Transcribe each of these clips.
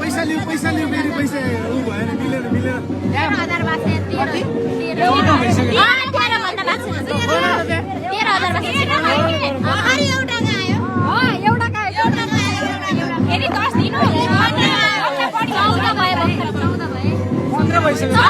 पैसा लियो फेरि पैसा उ भएन मिलेन 13,000 बाँच्यो 13,000 एउटा आयो फेरि 10 दिनु 14 भयो 15 भइसक्यो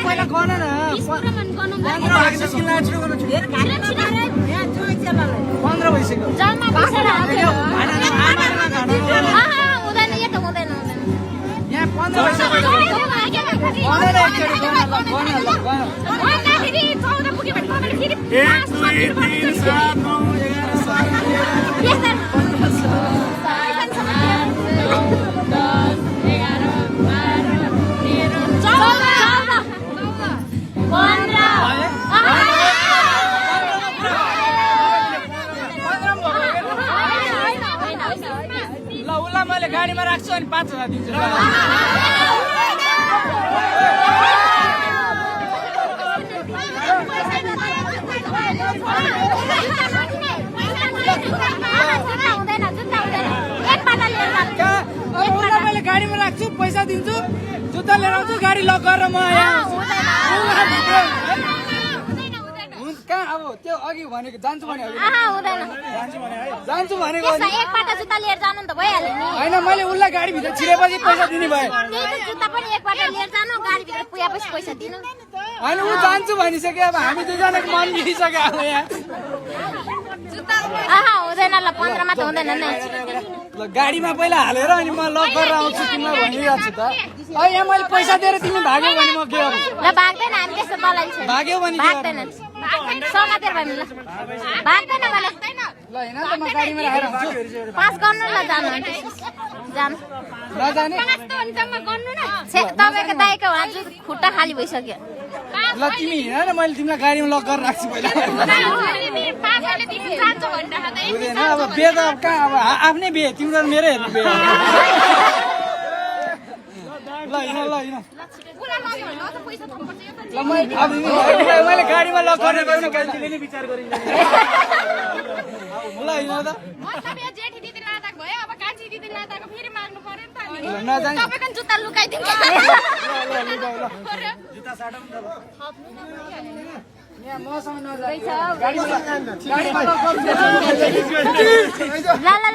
पहिला गर्न न 15 भइसक्यो यहाँ 15 भइसक्यो मैले गाडीमा राख्छु अनि 5,000 दिन्छु मैले गाडीमा राख्छु पैसा दिन्छु जुत्ता लिएर आउँछु गाडी लक गरेर म अब त्यो अघि भनेको जान्छु भने जान्छु भनेको एकपल्ट जुत्ता लिएर जानु त भइहाल्यो नि हैन मैले उल्लाई गाडी भित्र छिरेपछि पैसा दिने भए जुत्ता पनि एकपल्ट लिएर जानु गाडी भित्र पुगेपछि पैसा दिनु हैन उ जान्छु भनिसक्यो अब हामी दुईजनाको मन मिलिसक्यो अब यहाँ हुँदैन ल 15 मा त हुँदैन नि ल गाडीमा पहिला हालेर अनि म लक गरेर आउँछु तिमीलाई भनिरहेको छु त यहाँ मैले पैसा दिएर तिमी भाग्यौ भने म के गर्छु ल भाग्दैन हामी त्यस्तो दलाली छैन भाग्यौ भने भाग्दैन समातेर भने ल भाग्दैन भने ल हैन त म गाडीमा राखेर आउँछु पास गर्नु ल जानु जानु नजाने तपाईको दाइको आज खुट्टा खाली भइसक्यो ल तिमी हिँड न मैले तिमीलाई गाडीमा लक गरेर राख्छु पहिला हुँदैन अब बे त कहाँ अब आफ्नै बे तिम्रो मेरो हेर्नु बे ल हिँड ल हिँड ल मैले गाडीमा लक गर्ने गएन तिमीले नि विचार गरिन्छ ल हिँड त नजाने तपाईको जुत्ता लुकाइदिन्छ जुत्ता साटौँ न यहाँ मसँग नजाइ गाडीमा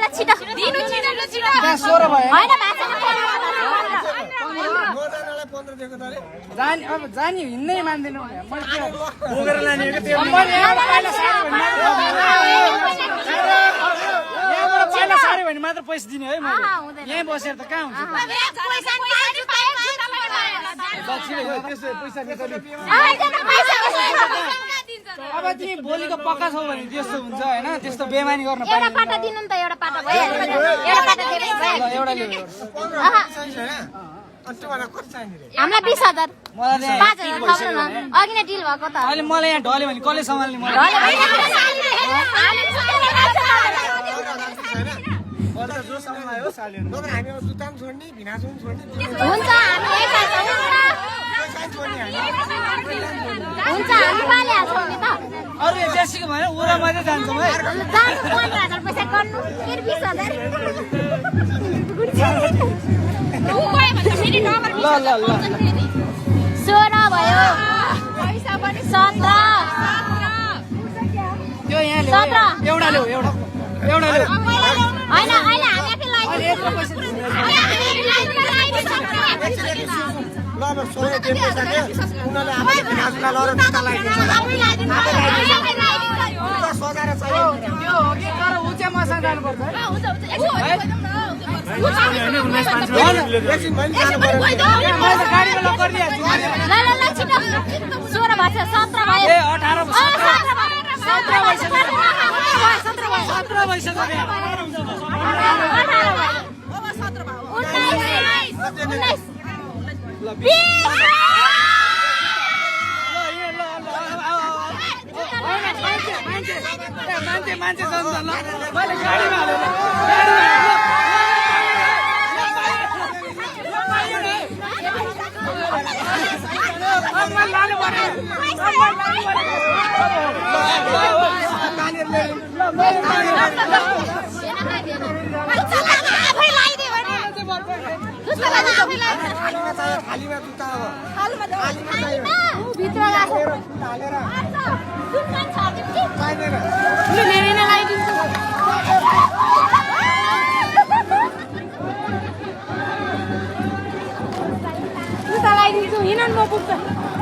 ल छिटो दिनु छिटो ल छिटो त्यहाँ 16 भयो हैन भाषा जानी अब जानी हिँड्नै मान्दैन बोकेर लाने हो के पहिला सारे भने मात्र पैसा दिने है मैले यही बसेर त कहाँ हुन्छ अब तिमी भोलिको पक्का छौ भने त्यस्तो हुन्छ होइन त्यस्तो बेमानी गर्न एउटा पाटा दिनु नि त एउटा पाटा भइहाल्छ एउटा पाटा दिए एउटा ल्याऊ हामीलाई 20,000 मलाई 5,000 थप्नु न अघि नै डिल भएको त अहिले मलाई यहाँ ढल्यो भने कसले सम्हाल्ने मलाई हुन्छ हामी पालिहाल्छौँ नि त अरू बेसीको भने उरा मात्रै जान्छौँ है जानु 15,000 पैसा गर्नु फेरि 20,000 ल 16 भयो 17 त्यो यहाँ ल्याऊ एउटा ल्याऊ एउटा ल्याऊ हैन हैन हामी आफै लाइदिन्छौँ ल अब 16 दिए पैसा के उनीहरुले आफै फिनान्समा लएर जुत्ता लगाइदिन्छ सजाएर चाहियो त्यो हो कि तर उ चाहिँ मसँग जानुपर्छ है एकछिन मैले जानु पर्यो मैले त गाडीमा लक गरिदिहाल्छु ल छिटो 16 भएछ 17 भयो ए 18 17 भइसक्यो मान्छे जान्छ ल मैले गाडीमा हालेर खालीमा जुत्ता अब भित्र हालेर जुत्ता लगाइदिन्छु हिँड म पुग्छ